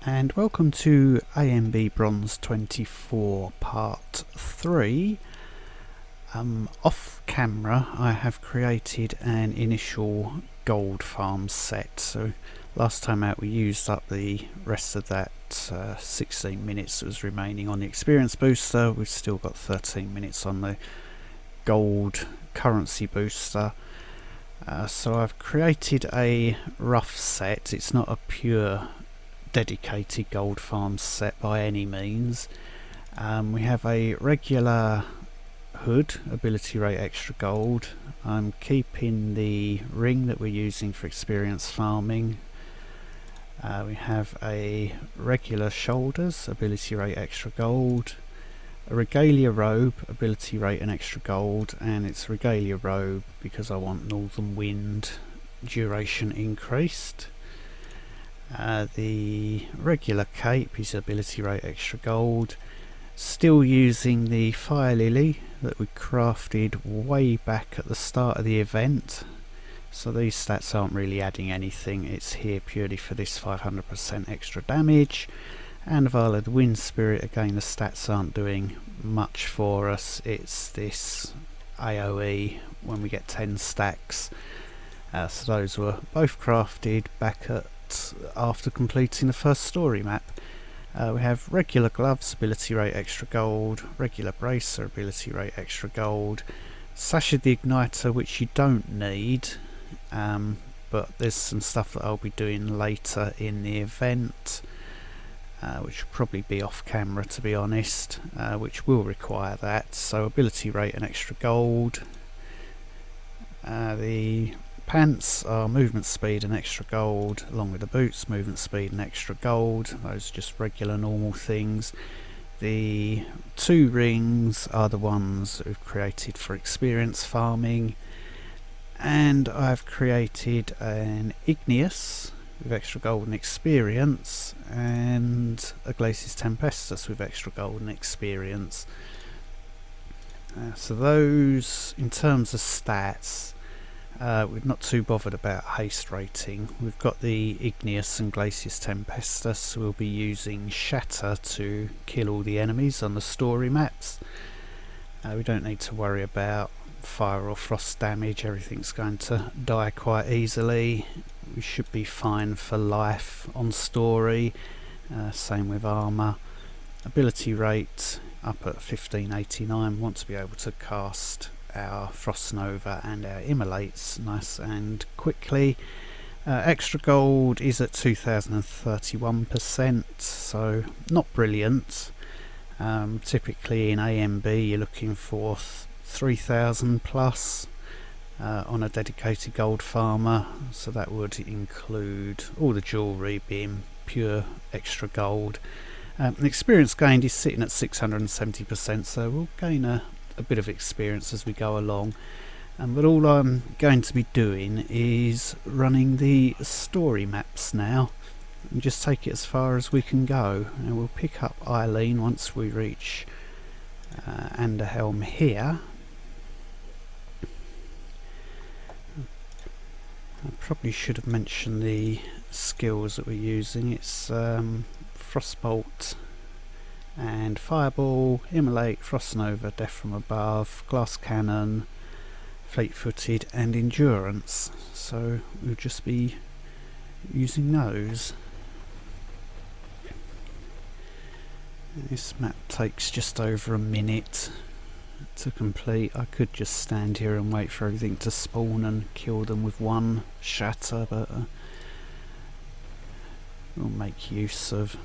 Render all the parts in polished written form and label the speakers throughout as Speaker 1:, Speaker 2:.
Speaker 1: And welcome to ANB Bronze 24 Part 3. Off camera I have created an initial gold farm set. So last time out we used up the rest of that 16 minutes that was remaining on the experience booster. We've still got 13 minutes on the gold currency booster. So I've created a rough set. It's not a pure dedicated gold farm set by any means. We have a regular hood, ability rate extra gold. I'm keeping the ring that we're using for experience farming. We have a regular shoulders, ability rate extra gold. A regalia robe, ability rate and extra gold, and it's regalia robe because I want northern wind duration increased. The regular cape is ability rate extra gold. Still using the fire lily that we crafted way back at the start of the event. So these stats aren't really adding anything. It's here purely for this 500% extra damage. And Vala the Wind Spirit, again the stats aren't doing much for us. It's this AoE when we get 10 stacks. So those were both crafted back at after completing the first story map. We have regular gloves, ability rate extra gold, regular bracer, ability rate extra gold, Sash of the Igniter, which you don't need, but there's some stuff that I'll be doing later in the event, which will probably be off camera to be honest, which will require that. So ability rate and extra gold. The pants are movement speed and extra gold, along with the boots, movement speed and extra gold. Those are just regular normal things. The two rings are the ones that we've created for experience farming, and I've created an igneous with extra gold and experience, and a Glacis Tempestus with extra gold and experience. So those, in terms of stats, we're not too bothered about haste rating. We've got the Igneous and Glacis Tempestus, so we'll be using Shatter to kill all the enemies on the story maps. We don't need to worry about fire or frost damage, everything's going to die quite easily. We should be fine for life on story, same with armour. Ability rate up at 1589, want to be able to cast our Frost Nova and our Immolates nice and quickly. Extra gold is at 2031%, so not brilliant. Typically in ANB you're looking for 3000 plus on a dedicated gold farmer, so that would include all the jewellery being pure extra gold. The experience gained is sitting at 670%, so we'll gain a bit of experience as we go along, but all I'm going to be doing is running the story maps now and just take it as far as we can go, and we'll pick up Eileen once we reach Anderhelm here. I probably should have mentioned the skills that we're using. It's Frostbolt and Fireball, Immolate, Frost Nova, Death from Above, Glass Cannon, Fleet-footed and Endurance. So we'll just be using those. This map takes just over a minute to complete. I could just stand here and wait for everything to spawn and kill them with one shatter, but we'll make use of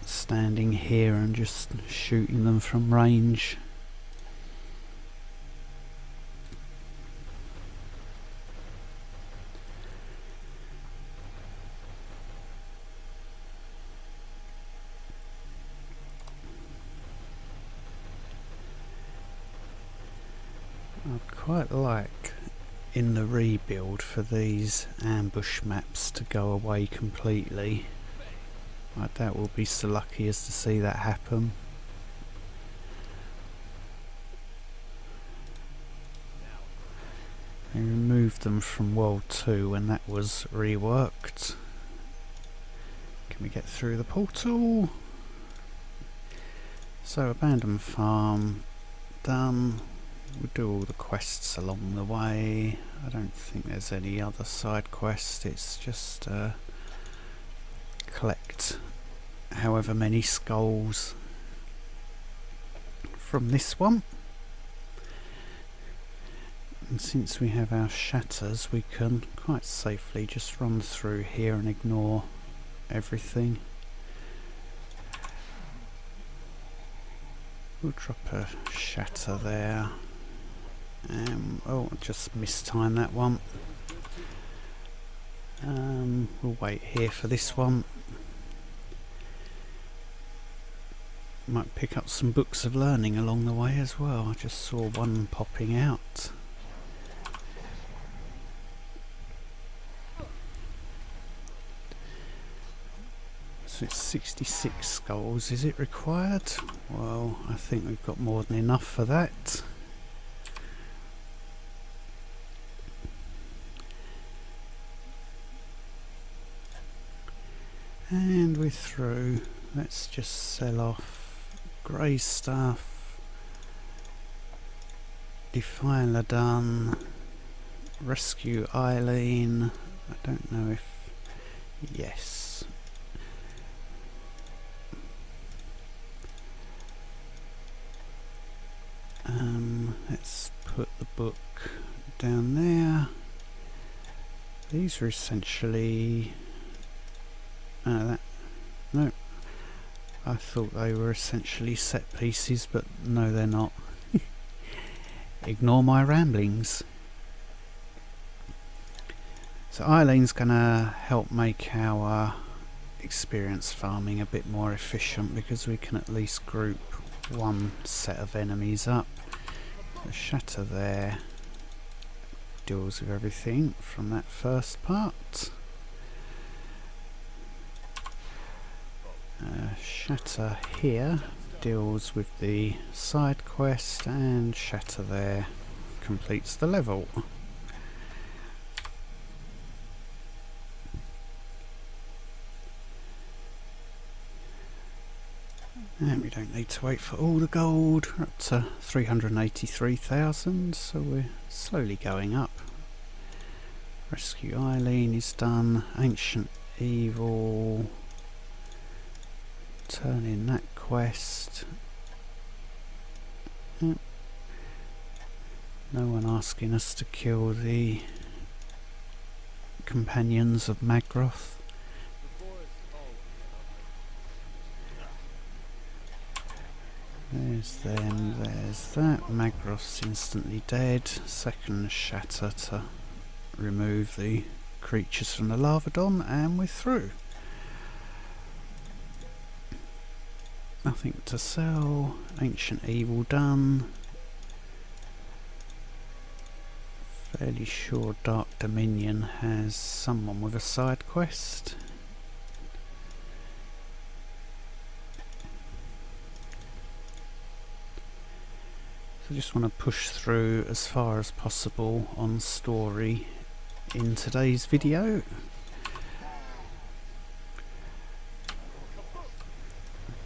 Speaker 1: standing here and just shooting them from range. I'd quite like in the rebuild for these ambush maps to go away completely. I doubt we'll be so lucky as to see that happen. They removed them from World 2 when that was reworked. Can we get through the portal? So abandoned farm done. We'll do all the quests along the way. I don't think there's any other side quest. It's just collect however many skulls from this one. And since we have our shatters, we can quite safely just run through here and ignore everything. We'll drop a shatter there. Oh, I just mistimed that one. We'll wait here for this one. Might pick up some books of learning along the way as well. I just saw one popping out. So it's 66 skulls. Is it required? Well, I think we've got more than enough for that. And we're through. Let's just sell off grey stuff. Defiler done. Rescue Eileen. I don't know if... yes. Let's put the book down there. These are essentially... no, I thought they were essentially set pieces, but no, they're not. Ignore my ramblings. So Eileen's gonna help make our experience farming a bit more efficient, because we can at least group one set of enemies up. The shatter there deals with everything from that first part. Shatter here deals with the side quest, and shatter there completes the level. And we don't need to wait for all the gold. We're up to 383,000, so we're slowly going up. Rescue Eileen is done. Ancient Evil. Turn in that quest. Yep. No one asking us to kill the companions of Magroth. There's them, there's that. Magroth's instantly dead. Second shatter to remove the creatures from the Lavadon, and we're through. Nothing to sell. Ancient Evil done. Fairly sure Dark Dominion has someone with a side quest. I just want to push through as far as possible on story in today's video.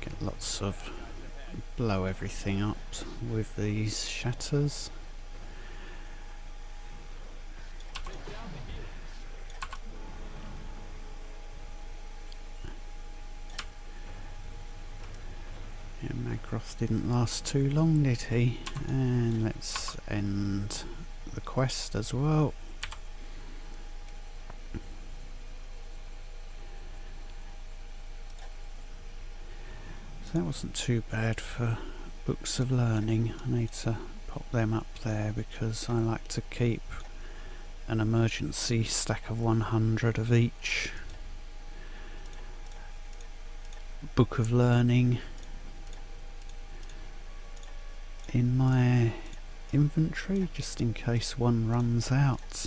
Speaker 1: Get lots of blow everything up with these shatters. Yeah, Magroth didn't last too long, did he? And let's end the quest as well. So that wasn't too bad for books of learning. I need to pop them up there because I like to keep an emergency stack of 100 of each book of learning in my inventory, just in case one runs out.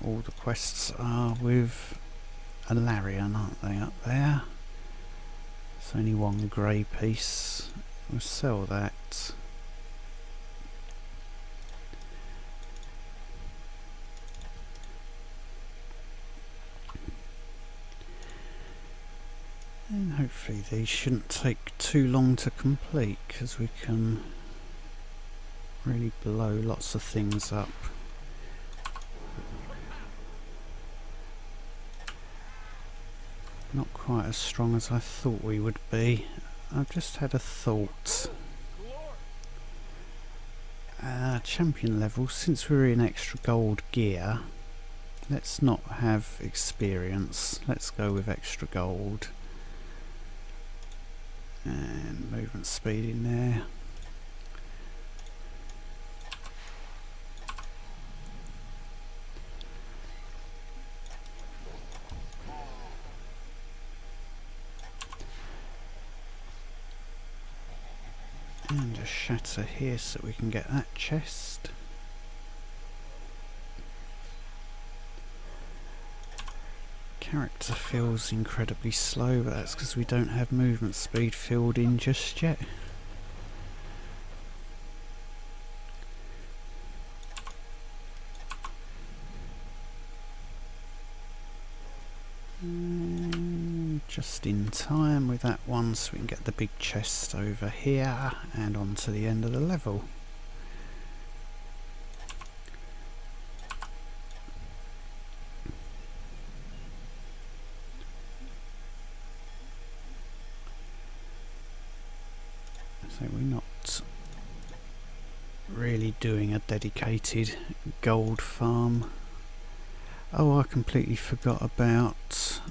Speaker 1: All the quests are with a Larian, aren't they, up there? There's only one grey piece. We'll sell that. Hopefully these shouldn't take too long to complete, because we can really blow lots of things up. Not quite as strong as I thought we would be. I've just had a thought. Champion level, since we're in extra gold gear, let's not have experience. Let's go with extra gold. And movement speed in there. And a shatter here so we can get that chest. Character feels incredibly slow, but that's because we don't have movement speed filled in just yet. Just in time with that one, so we can get the big chest over here and on to the end of the level. So we're not really doing a dedicated gold farm. Oh, I completely forgot about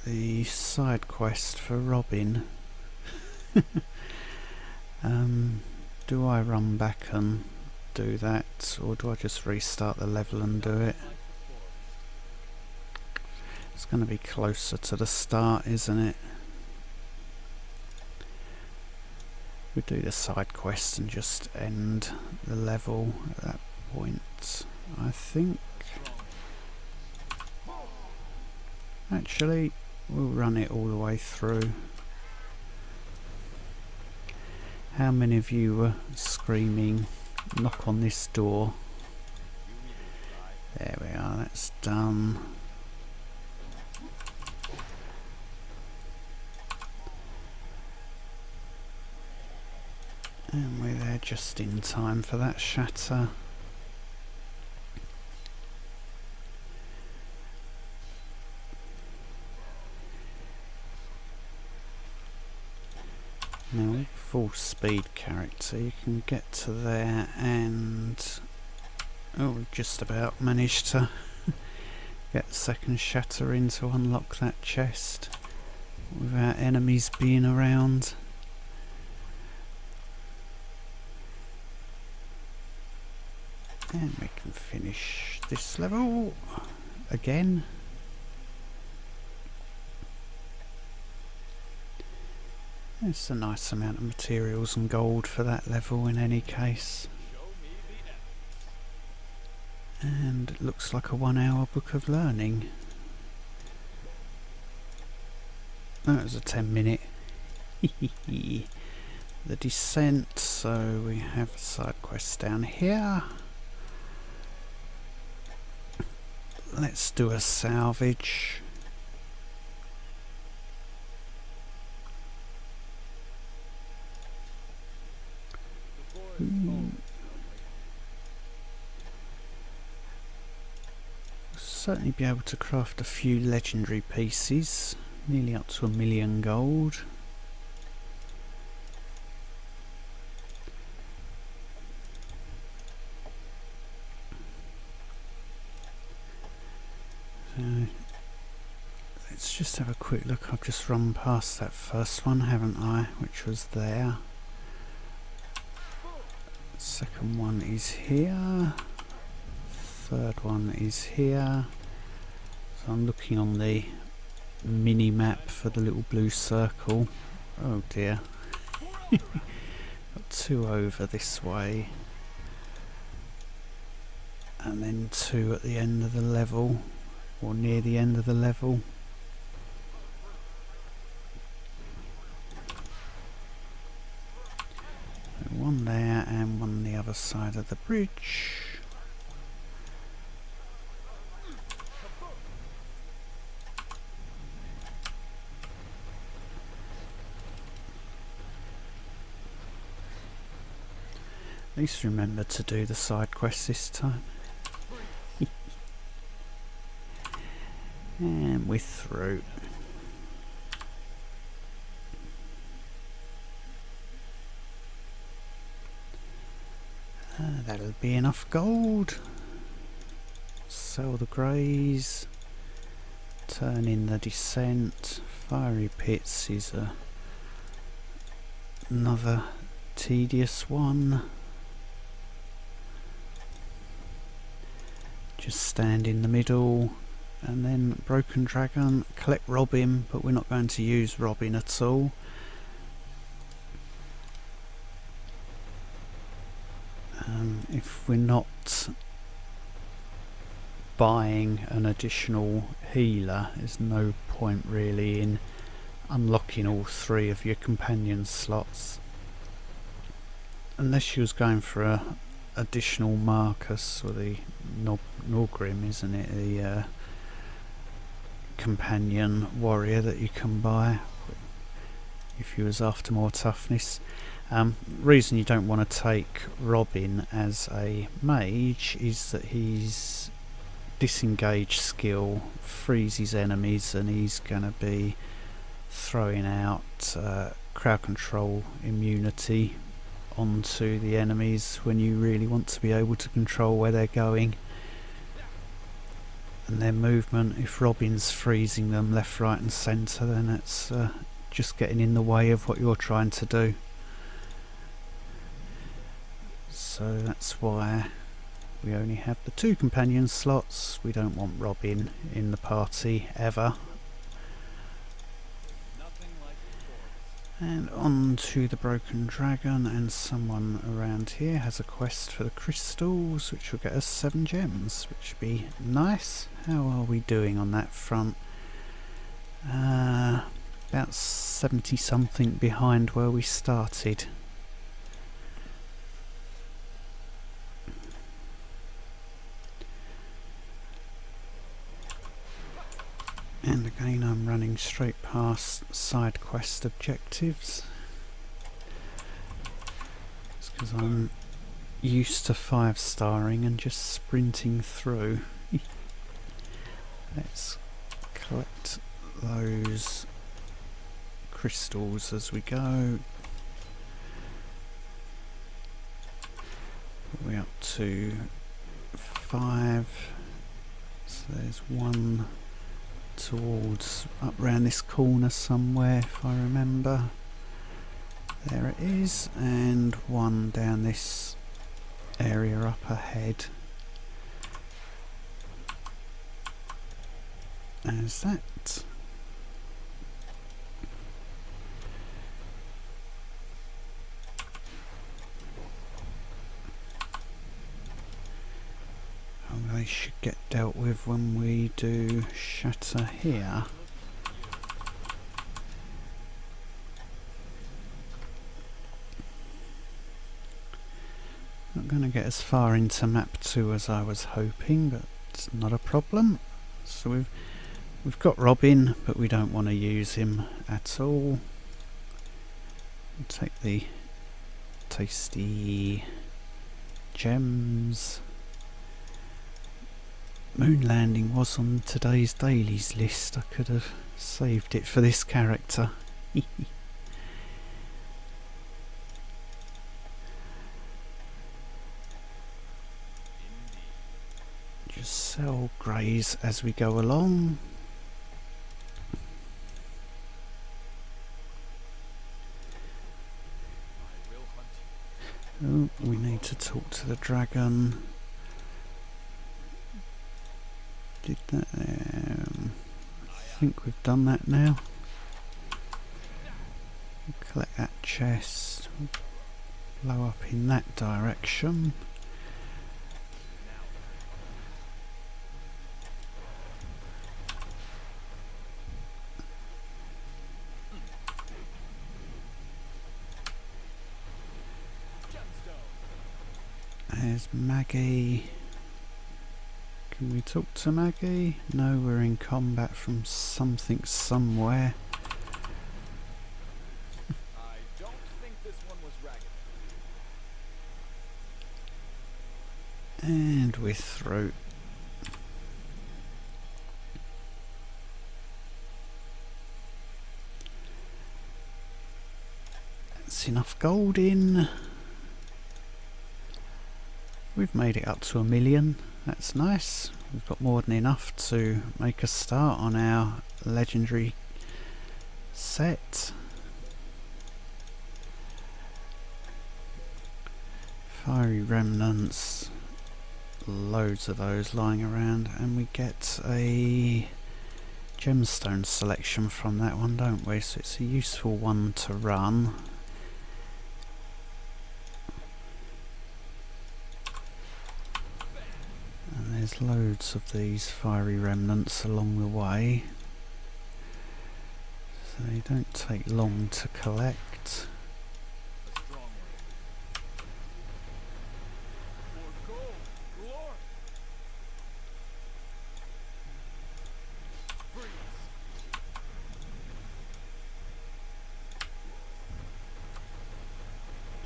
Speaker 1: the side quest for Robin. Do I run back and do that, or do I just restart the level and do it? It's going to be closer to the start, isn't it? We do the side quest and just end the level at that point, I think. Actually, we'll run it all the way through. How many of you were screaming, knock on this door? There we are, that's done. And we're there just in time for that shatter. Now with full speed character you can get to there and we've just about managed to get the second shatter in to unlock that chest without enemies being around. And we can finish this level again. It's a nice amount of materials and gold for that level in any case. And it looks like a 1 hour book of learning. That was a 10-minute. The descent, so we have a side quest down here. Let's do a salvage. Certainly be able to craft a few legendary pieces, nearly up to 1,000,000 gold. So let's just have a quick look. I've just run past that first one, haven't I, which was there. Second one is here. Third one is here. So I'm looking on the mini map for the little blue circle. Oh dear. Got 2 over this way. And then 2 at the end of the level, or near the end of the level. So 1 there and 1 on the other side of the bridge. At least remember to do the side quest this time. And we're through. That'll be enough gold. Sell the greys. Turn in the descent. Fiery pits is another tedious one. Just stand in the middle. And then Broken Dragon, collect Robin, but we're not going to use Robin at all. If we're not buying an additional healer, there's no point really in unlocking all 3 of your companion slots. Unless you was going for a additional Marcus or the Norgrim, isn't it? The companion warrior that you can buy if you was after more toughness. Reason you don't want to take Robin as a mage is that his disengage skill freezes enemies and he's going to be throwing out crowd control immunity onto the enemies when you really want to be able to control where they're going and their movement. If Robin's freezing them left, right and centre, then it's just getting in the way of what you're trying to do. So that's why we only have the 2 companion slots. We don't want Robin in the party ever. And on to the Broken Dragon, and someone around here has a quest for the crystals, which will get us 7 gems, which would be nice. How are we doing on that front? About 70 something behind where we started. And again, I'm running straight past side quest objectives. It's because I'm used to 5-starring and just sprinting through. Let's collect those crystals as we go. We're up to 5. So there's 1 towards up round this corner somewhere, if I remember. There it is, and 1 down this area up ahead. As that. They should get dealt with when we do Shatter here. Not going to get as far into map 2 as I was hoping, but it's not a problem. So we've got Robin, but we don't want to use him at all. We'll take the tasty gems. Moon landing was on today's dailies list. I could have saved it for this character. Just sell greys as we go along. Oh, we need to talk to the dragon. Did that? I think we've done that now. We'll collect that chest. Blow up in that direction. There's Maggie. Can we talk to Maggie? No, we're in combat from something somewhere.
Speaker 2: I don't think this one was ragged.
Speaker 1: we're through. That's enough gold in. We've made it up to 1 million. That's nice. We've got more than enough to make a start on our legendary set. Fiery remnants, loads of those lying around, and we get a gemstone selection from that one, don't we? So it's a useful one to run. And there's loads of these fiery remnants along the way, so they don't take long to collect.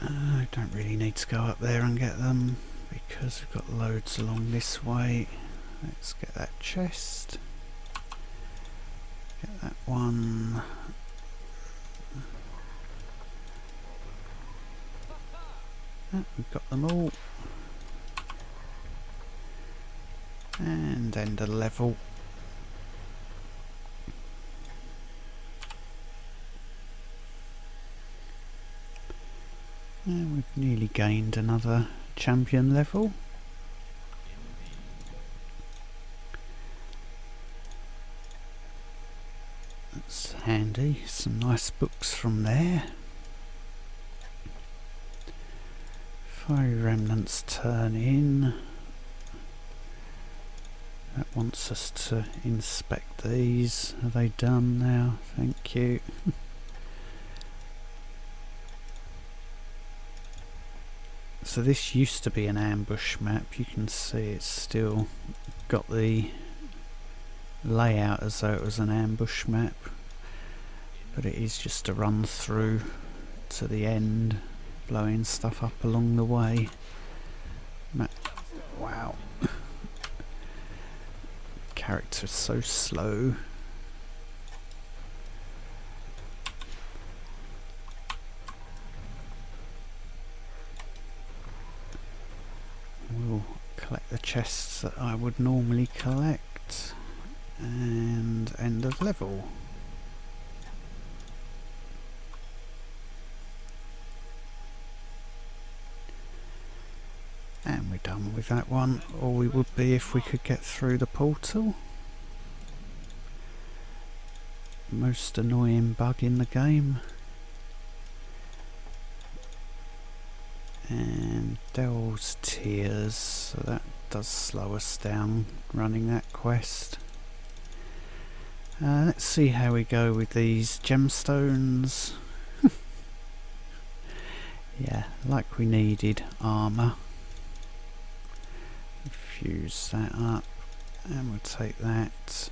Speaker 1: I don't really need to go up there and get them because we've got loads along this way. Let's get that chest. Get that one. Oh, we've got them all. And end of level. And we've nearly gained another champion level. That's handy, some nice books from there. Fiery remnants turn in. That wants us to inspect these. Are they done now? Thank you. So this used to be an ambush map. You can see it's still got the layout as though it was an ambush map, but it is just a run through to the end, blowing stuff up along the way. Wow. Character's so slow. We'll collect the chests that I would normally collect, and end of level. And we're done with that one, or we would be if we could get through the portal. Most annoying bug in the game. And Del's Tears, so that does slow us down running that quest. Let's see how we go with these gemstones. Yeah, like we needed armour. Fuse that up, and we'll take that.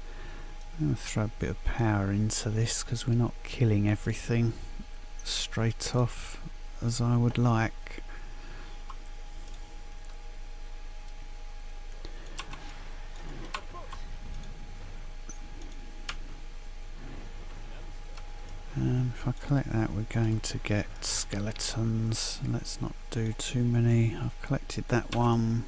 Speaker 1: I'm going to throw a bit of power into this because we're not killing everything straight off as I would like. If I collect that, we're going to get skeletons. Let's not do too many. I've collected that one.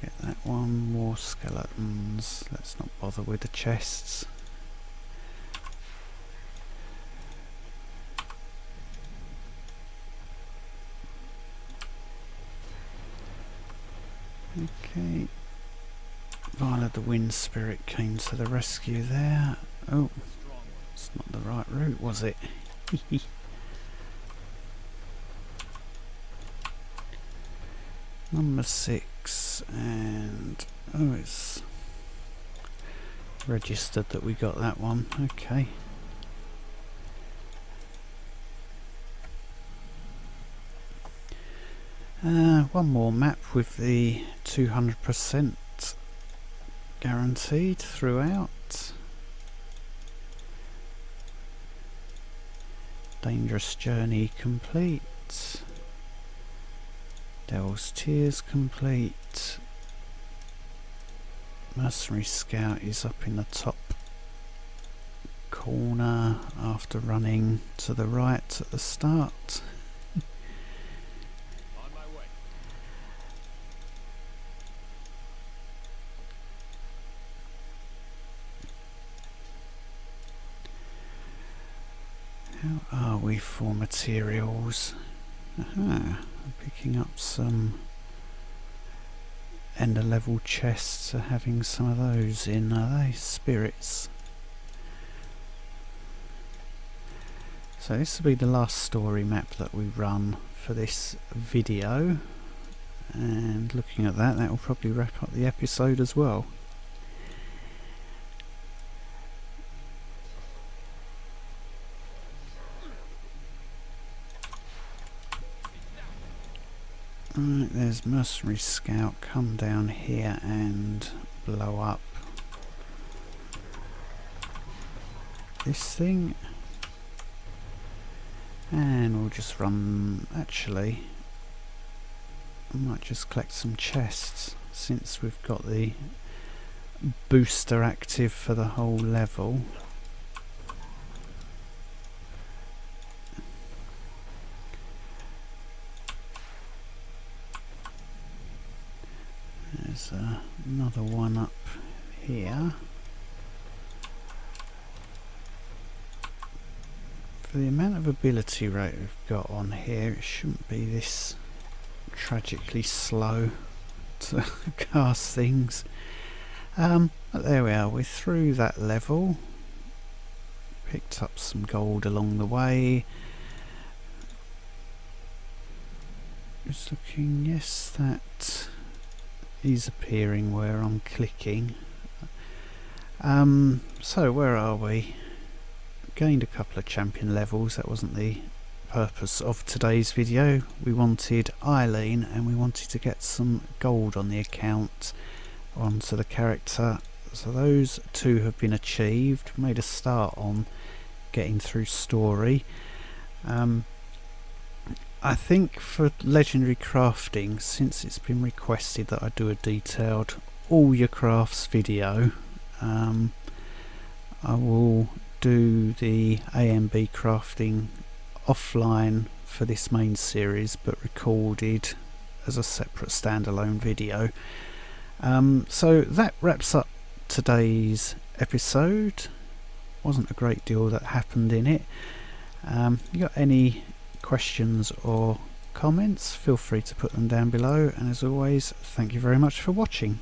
Speaker 1: Get that one. More skeletons. Let's not bother with the chests. Okay. Vial of the Wind Spirit came to the rescue there. Oh, it's not the right route, was it? Number 6, and oh, it's registered that we got that one. Okay. One more map with the 200% guaranteed throughout. Dangerous journey complete. Dell's Tears complete. Mercenary Scout is up in the top corner after running to the right at the start.
Speaker 2: On my way.
Speaker 1: How are we for materials? Aha, I'm picking up some ender level chests, are having some of those in, are they? Spirits. So this will be the last story map that we run for this video, and looking at that, that will probably wrap up the episode as well. Right, there's Mercenary Scout, come down here and blow up this thing. And we'll just run, actually, I might just collect some chests since we've got the booster active for the whole level. There's another one up here. For the amount of ability rate we've got on here, it shouldn't be this tragically slow to cast things. But there we are, we're through that level. Picked up some gold along the way. Just looking, yes, that is appearing where I'm clicking. So where are we? Gained a couple of champion levels. That wasn't the purpose of today's video. We wanted Eileen and we wanted to get some gold on the account onto the character, so those two have been achieved. Made a start on getting through story. I think for legendary crafting, since it's been requested that I do a detailed all your crafts video, I will do the ANB crafting offline for this main series, but recorded as a separate standalone video. So that wraps up today's episode. Wasn't a great deal that happened in it. You got any questions or comments, feel free to put them down below, and as always, thank you very much for watching.